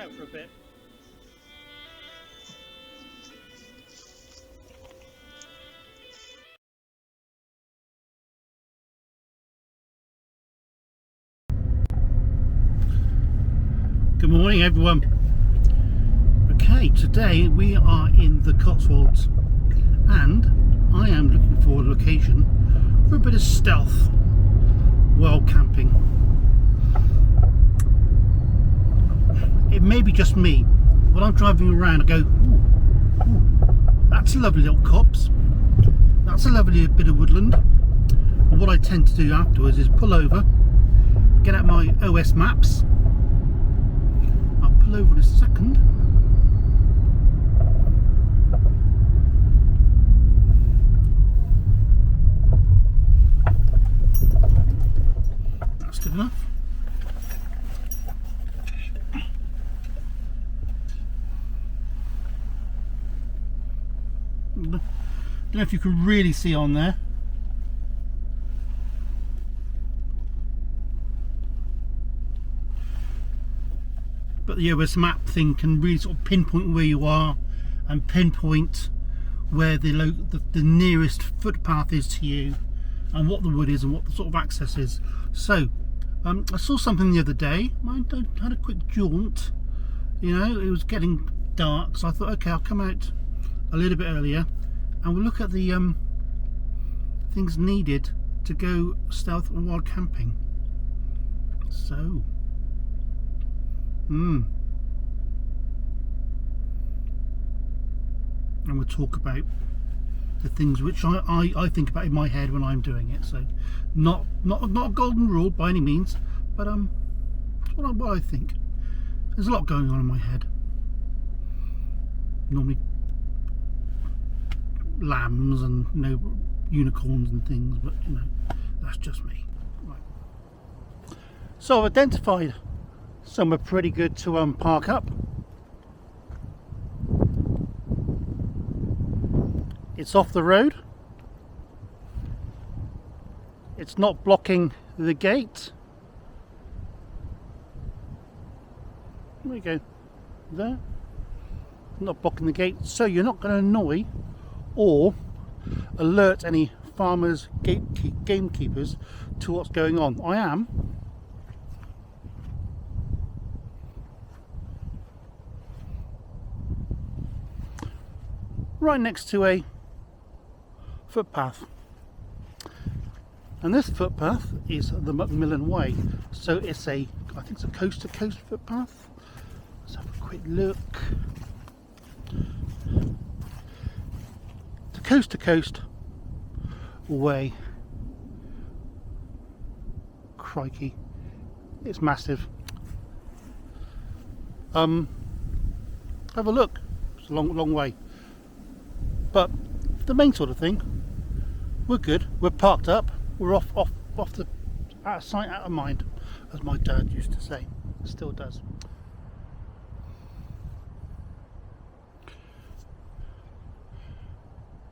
out for a bit. Good morning everyone. Okay, today we are in the Cotswolds and I am looking for a location for a bit of stealth wild camping. It may be just me. When I'm driving around I go, ooh, that's a lovely little copse, that's a lovely bit of woodland. And what I tend to do afterwards is pull over, get out my OS maps. Pull over in a second. That's good enough. Don't know if you can really see on there. But the OS map thing can really sort of pinpoint where you are and pinpoint where the nearest footpath is to you and what the wood is and what the sort of access is. So I saw something the other day. I had a quick jaunt, you know, it was getting dark, so I thought, okay, I'll come out a little bit earlier and we'll look at the things needed to go stealth and wild camping. So and we'll talk about the things which I think about in my head when I'm doing it. So not a golden rule by any means, but what I think. There's a lot going on in my head. Normally lambs and unicorns and things, but you know, that's just me. Right. So I've identified somewhere pretty good to park up. It's off the road. It's not blocking the gate. There we go. There. Not blocking the gate, so you're not going to annoy or alert any farmers, gamekeepers to what's going on. I am right next to a footpath, and this footpath is the Macmillan Way, so it's I think it's a coast to coast footpath. Let's have a quick look. The coast to coast way. Crikey, it's massive. Have a look. It's a long way. But the main sort of thing, we're good. We're parked up. We're off the out of sight, out of mind, as my dad used to say. Still does.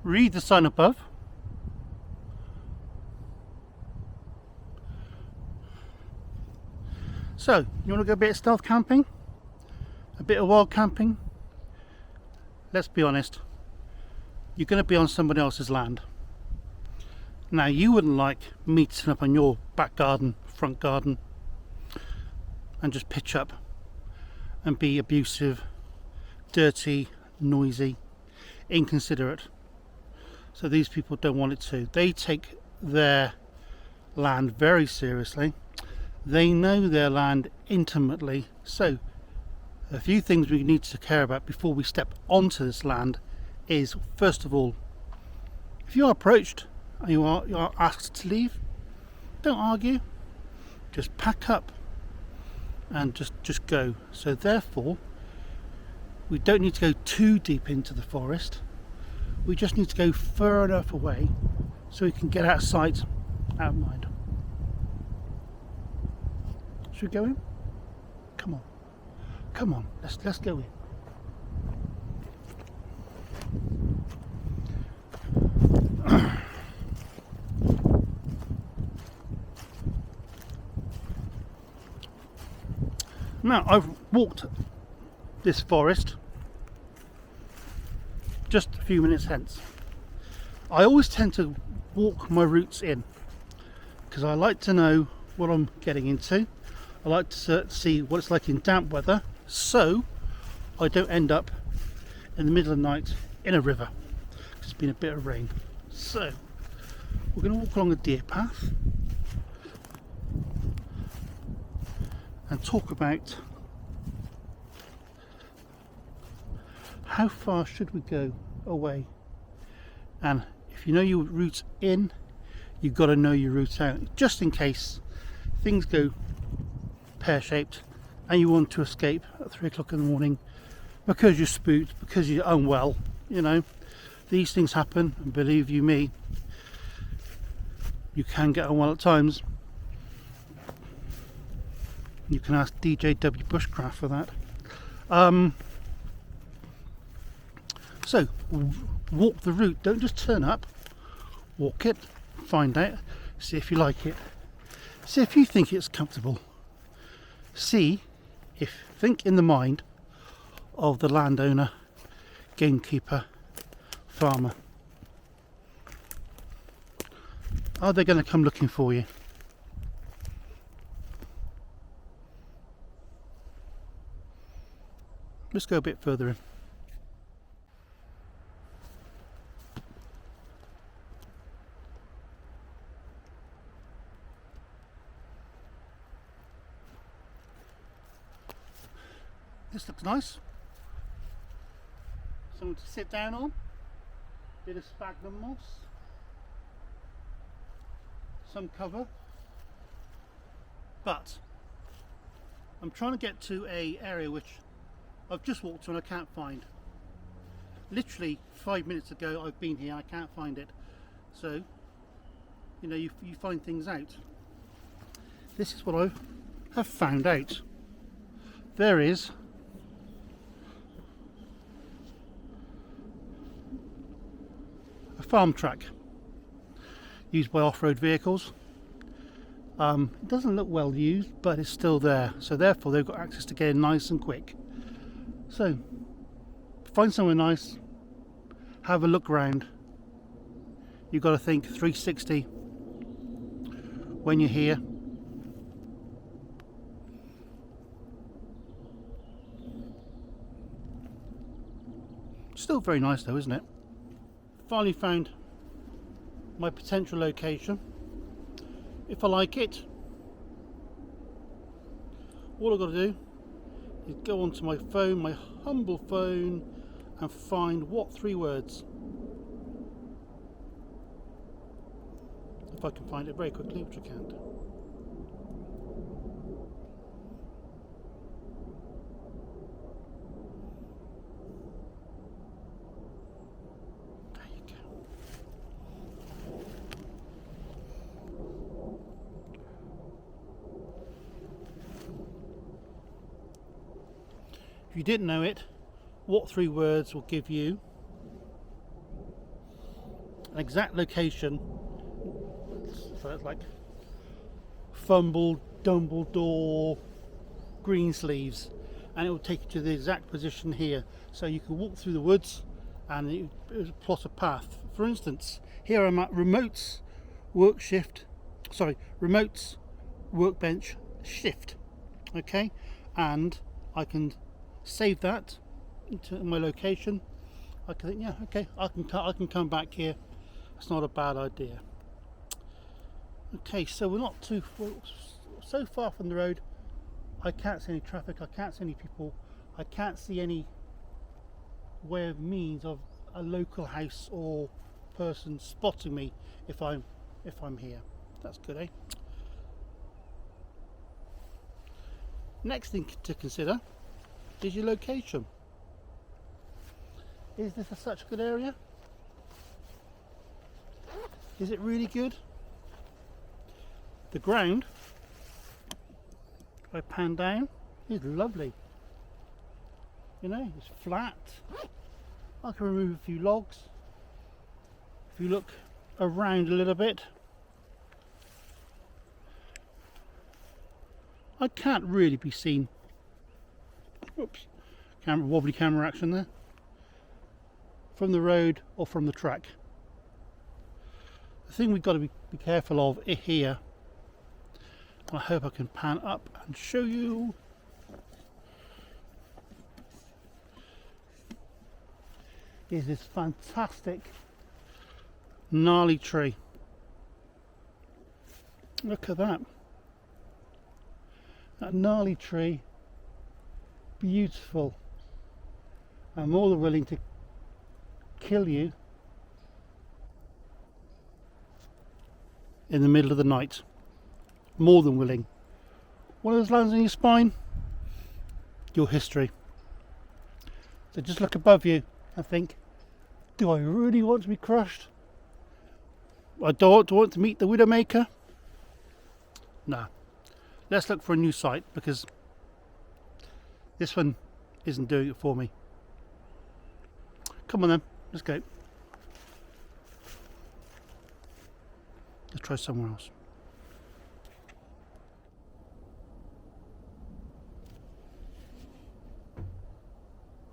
Read the sign above. So, you want to go a bit of stealth camping? A bit of wild camping? Let's be honest. You're going to be on somebody else's land. Now, you wouldn't like me to turn up on your back garden, front garden, and just pitch up and be abusive, dirty, noisy, inconsiderate. So these people don't want it to. They take their land very seriously. They know their land intimately. So a few things we need to care about before we step onto this land is, first of all, if you are approached and you are asked to leave, don't argue, just pack up and just go. So therefore, we don't need to go too deep into the forest. We just need to go far enough away so we can get out of sight, out of mind. Should we go in? Come on, let's go in. Now, I've walked this forest just a few minutes hence. I always tend to walk my routes in because I like to know what I'm getting into. I like to see what it's like in damp weather, so I don't end up in the middle of the night in a river. It's been a bit of rain. So we're going to walk along a deer path and talk about how far should we go away. And if you know your route in, you've got to know your route out, just in case things go pear-shaped and you want to escape at 3 o'clock in the morning because you're spooked, because you're unwell. You know, these things happen, and believe you me, you can get unwell at times. You can ask DJW Bushcraft for that. So walk the route, don't just turn up, walk it, find out, see if you like it, see if you think it's comfortable, think in the mind of the landowner, gamekeeper, farmer. Are they going to come looking for you? Let's go a bit further in. This looks nice. Something to sit down on. Bit of sphagnum moss. Some cover. But I'm trying to get to an area which I've just walked to and I can't find. Literally 5 minutes ago I've been here, I can't find it. So, you know, you find things out. This is what I have found out. There is a farm track used by off-road vehicles. It doesn't look well used, but it's still there, so therefore they've got access to getting nice and quick. So find somewhere nice, have a look around. You've got to think 360 when you're here. Still very nice though, isn't it? Finally found my potential location. If I like it, all I've got to do is go onto my phone, my humble phone, and find what 3 words. If I can find it very quickly, which I can't. There you go. If you didn't know it, what 3 words will give you an exact location. So it's like Fumble, Dumbledore, Greensleeves, and it will take you to the exact position here. So you can walk through the woods and it will plot a path. For instance, here I'm at remotes workbench shift. Okay, and I can save that into my location. I can think, yeah, okay, I can come back here. It's not a bad idea. Okay, so we're not so far from the road. I can't see any traffic, I can't see any people, I can't see any way of means of a local house or person spotting me if I'm here. That's good, eh? Next thing to consider is your location. Is this such a good area? Is it really good? The ground, if I pan down, is lovely. You know, it's flat. I can remove a few logs. If you look around a little bit, I can't really be seen. Oops, wobbly camera action there. From the road or from the track. The thing we've got to be careful of here, and I hope I can pan up and show you, is this fantastic gnarly tree. Look at that. That gnarly tree, beautiful. I'm more than willing to kill you in the middle of the night. More than willing. One of those lands on your spine, your history. So just look above you and think, do I really want to be crushed? I don't want to meet the Widowmaker? No. Let's look for a new site, because this one isn't doing it for me. Come on then, let's go. Let's try somewhere else.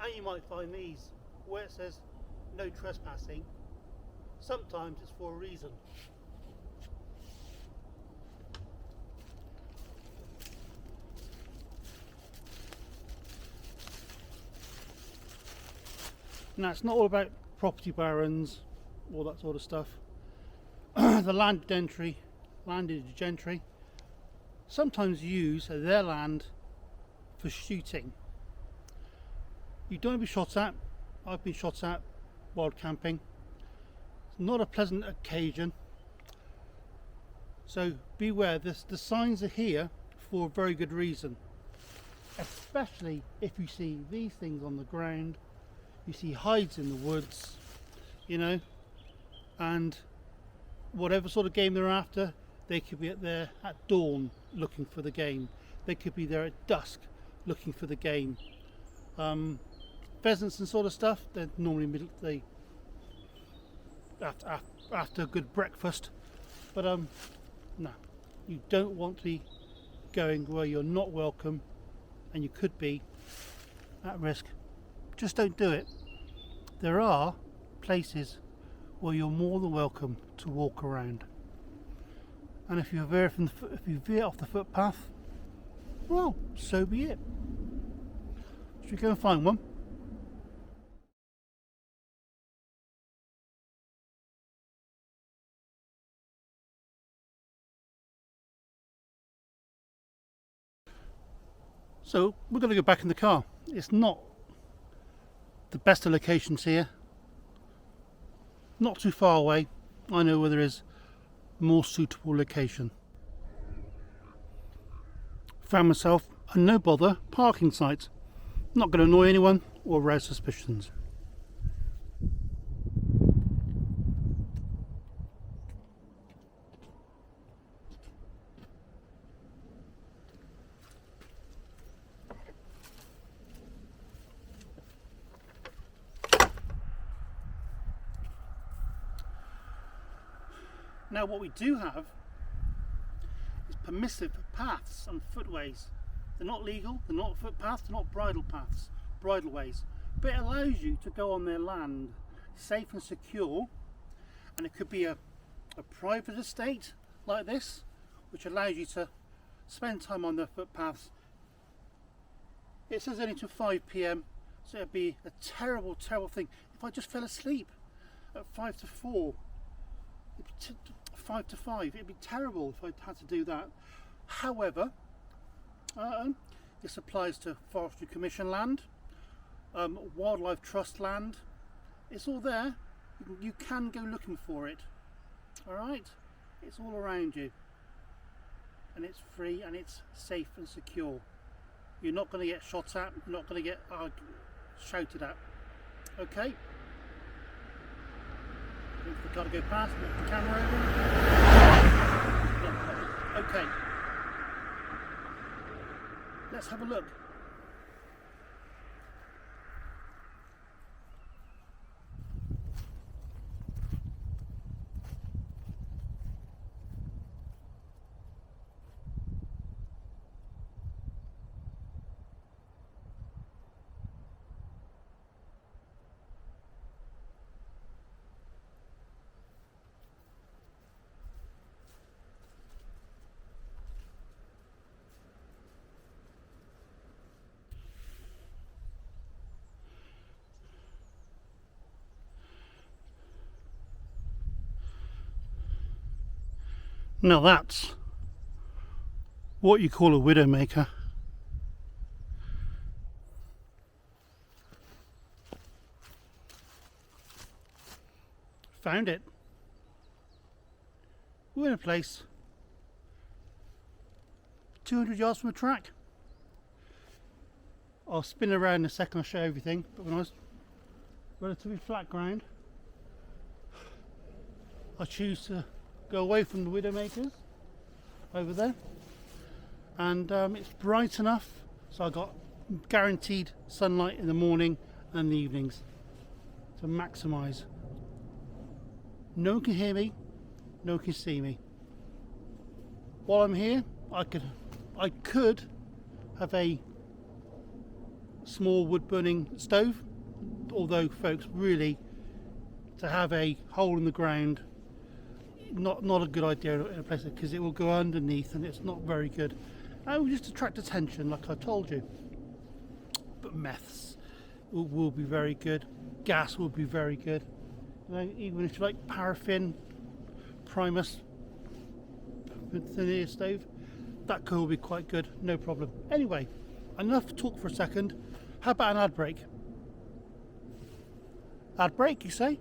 And you might find these where it says no trespassing. Sometimes it's for a reason. Now, it's not all about property barons, all that sort of stuff. The landed gentry sometimes use their land for shooting. You don't want to be shot at. I've been shot at wild camping. It's not a pleasant occasion. So beware, the signs are here for a very good reason. Especially if you see these things on the ground. You see hides in the woods, you know, and whatever sort of game they're after, they could be there at dawn looking for the game. They could be there at dusk looking for the game. Pheasants and sort of stuff, they're normally after a good breakfast. But no, you don't want to be going where you're not welcome, and you could be at risk. Just don't do it. There are places where you're more than welcome to walk around, and if you veer off the footpath, well, so be it. Should we go and find one? So we're going to go back in the car. It's not the best of locations here, not too far away. I know where there is a more suitable location. Found myself a no bother parking site. Not going to annoy anyone or raise suspicions. Now what we do have is permissive paths and footways. They're not legal, they're not footpaths, they're not bridle paths, bridleways, but it allows you to go on their land safe and secure. And it could be a private estate like this, which allows you to spend time on the footpaths. It says only till 5 PM, so it'd be a terrible thing if I just fell asleep at 5 to 4. 5 to 5, it'd be terrible if I had to do that. However, this applies to Forestry Commission land, Wildlife Trust land. It's all there. You can go looking for it. Alright, it's all around you, and it's free and it's safe and secure. You're not going to get shot at, you're not going to get shouted at. Okay? We've got to go past, move the camera over. Okay. Let's have a look. Now that's what you call a widowmaker. Found it. We're in a place 200 yards from the track. I'll spin around in a second, I'll show you everything, but when I was relatively flat ground, I choose to go away from the widowmakers over there, and it's bright enough so I got guaranteed sunlight in the morning and the evenings to maximise. No one can hear me, no one can see me. While I'm here, I could have a small wood burning stove, although folks, really, to have a hole in the ground, not a good idea in a place, because it will go underneath and it's not very good. It will just attract attention, like I told you. But meths will be very good. Gas will be very good. You know, even if you like paraffin, Primus, thin stove, that could all be quite good, no problem. Anyway, enough talk for a second. How about an ad break? Ad break, you say?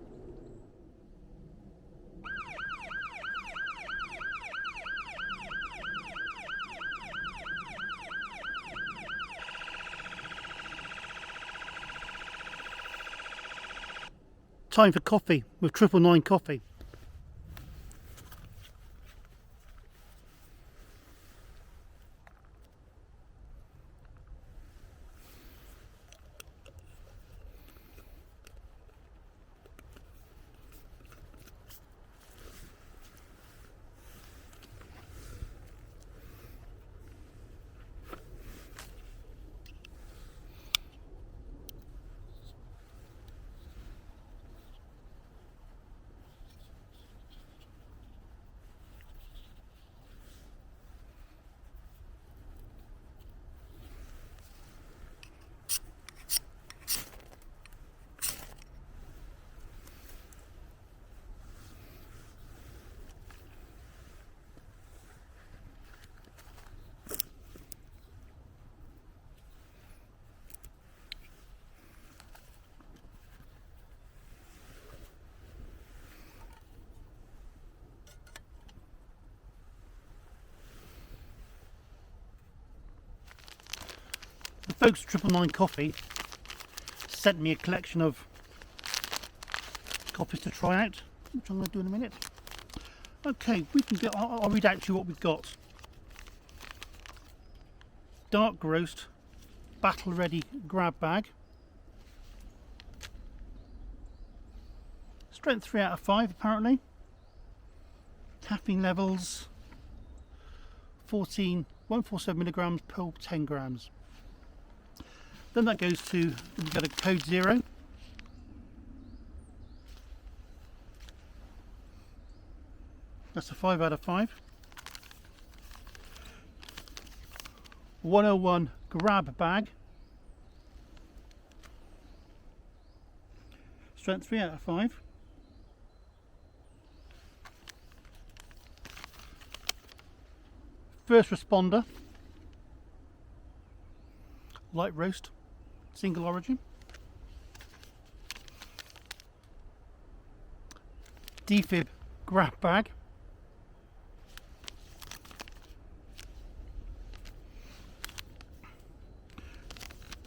Time for coffee with 999 coffee. The folks at 999 Coffee sent me a collection of coffees to try out, which I'm going to do in a minute. Okay, we can get. I'll read out to you what we've got. Dark roast, battle ready grab bag. Strength 3 out of 5 apparently. Caffeine levels 147 milligrams per 10 grams. Then that goes to, we've got a code 0. That's a 5 out of 5. 101 grab bag. Strength 3 out of 5. First responder. Light roast. Single origin. Defib grab bag.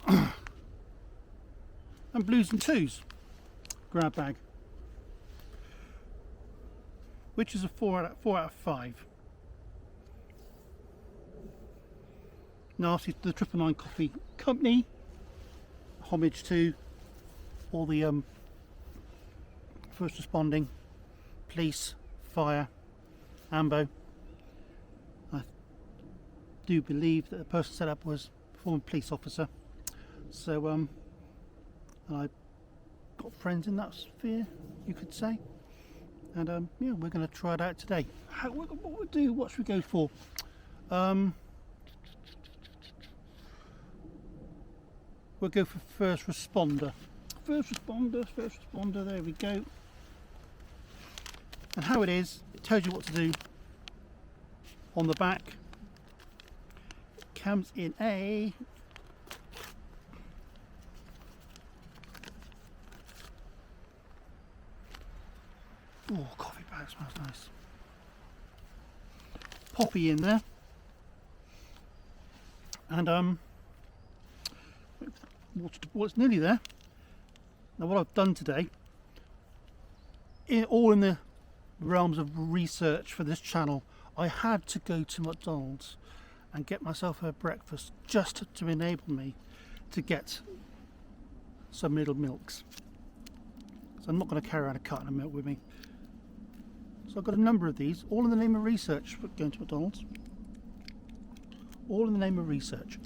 And blues and twos grab bag, which is a 4 out of 5. Now, to the 999 Coffee Company, homage to all the first responding, police, fire, AMBO. I do believe that the person set up was a former police officer, so I've got friends in that sphere, you could say, and yeah, we're going to try it out today. What we'll do, what should we go for? We'll go for first responder. First responder, there we go. And how it is, it tells you what to do On the back comes in a coffee bag, smells nice. Poppy in there, and well, it's nearly there. Now what I've done today, all in the realms of research for this channel, I had to go to McDonald's and get myself a breakfast just to enable me to get some middle milks. So I'm not going to carry around a carton of milk with me. So I've got a number of these, all in the name of research for going to McDonald's. All in the name of research.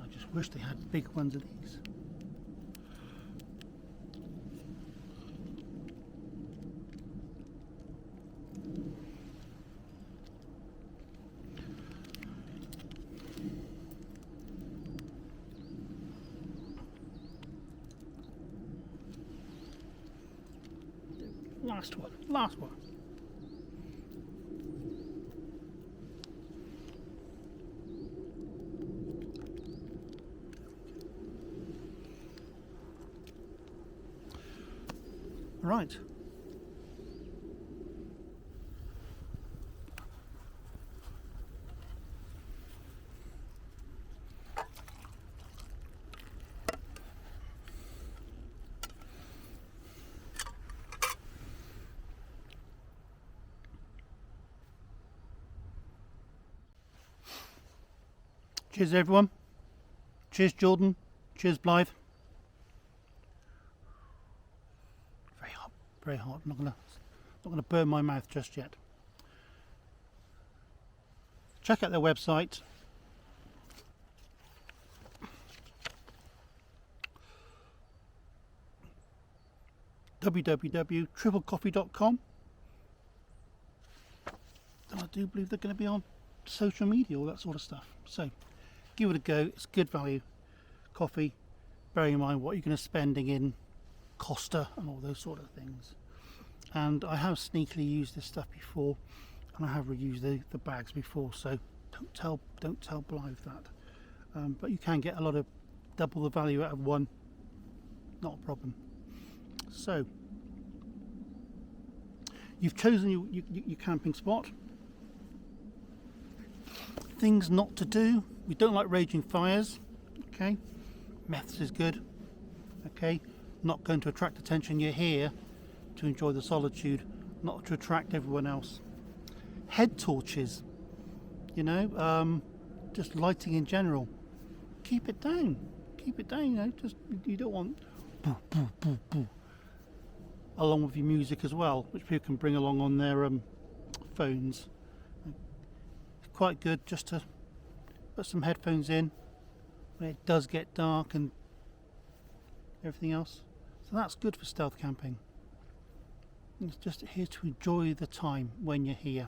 I just wish they had big ones of these. Last one. Right. Cheers everyone. Cheers Jordan. Cheers Blythe. Very hot, very hot. I'm not gonna burn my mouth just yet. Check out their website. www.triplecoffee.com. And I do believe they're going to be on social media, all that sort of stuff. So give it a go. It's good value coffee, bearing in mind what you're going to spending in Costa and all those sort of things. And I have sneakily used this stuff before, and I have reused the bags before, so don't tell Blythe that. But you can get a lot of double the value out of one, not a problem. So you've chosen your camping spot. Things not to do: we don't like raging fires. Okay, meths is good. Okay, not going to attract attention. You're here to enjoy the solitude, not to attract everyone else. Head torches, you know, just lighting in general, keep it down, you know. Just, you don't want boo, boo, boo, boo, along with your music as well, which people can bring along on their phones. It's quite good just to put some headphones in when it does get dark and everything else. So that's good for stealth camping. It's just here to enjoy the time when you're here.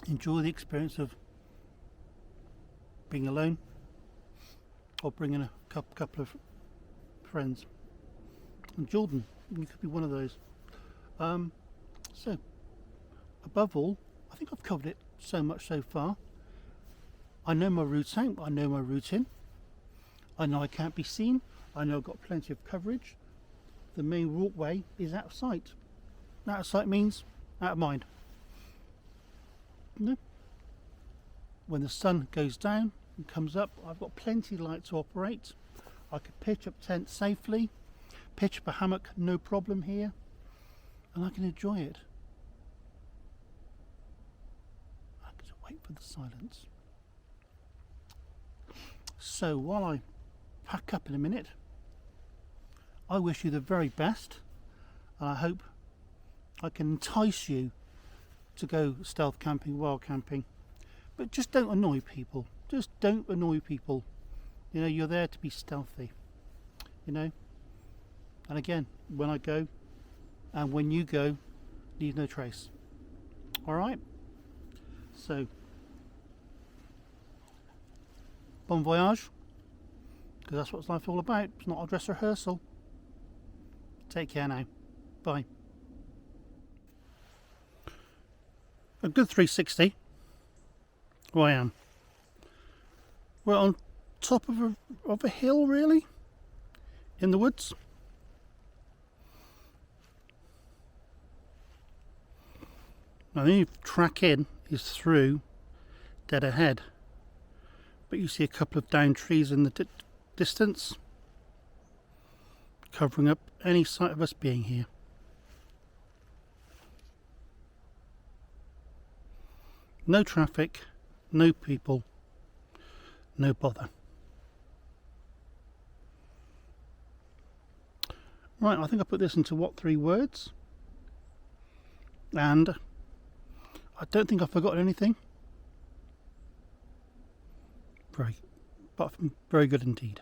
Enjoy the experience of being alone or bringing a couple of friends. And Jordan, you could be one of those. So, above all, I think I've covered it so much so far. I know my route out, I know my route in. I know I can't be seen. I know I've got plenty of coverage. The main walkway is out of sight. Out of sight means out of mind. No. When the sun goes down and comes up, I've got plenty of light to operate. I can pitch up tent safely, pitch up a hammock, no problem here, and I can enjoy it. I can just wait for the silence. So while I pack up in a minute, I wish you the very best, and I hope I can entice you to go stealth camping, wild camping. But just don't annoy people. Just don't annoy people. You know, you're there to be stealthy. You know? And again, when I go and when you go, leave no trace. Alright? So, bon voyage, because that's what life's all about. It's not a dress rehearsal. Take care now. Bye. A good 360. Where I am. We're on top of a hill, really, in the woods. Now the only track in is through dead ahead, but you see a couple of downed trees in the distance, covering up any sight of us being here. No traffic, no people, no bother. Right, I think I put this into what, 3 words? And I don't think I've forgotten anything. Apart from very good indeed.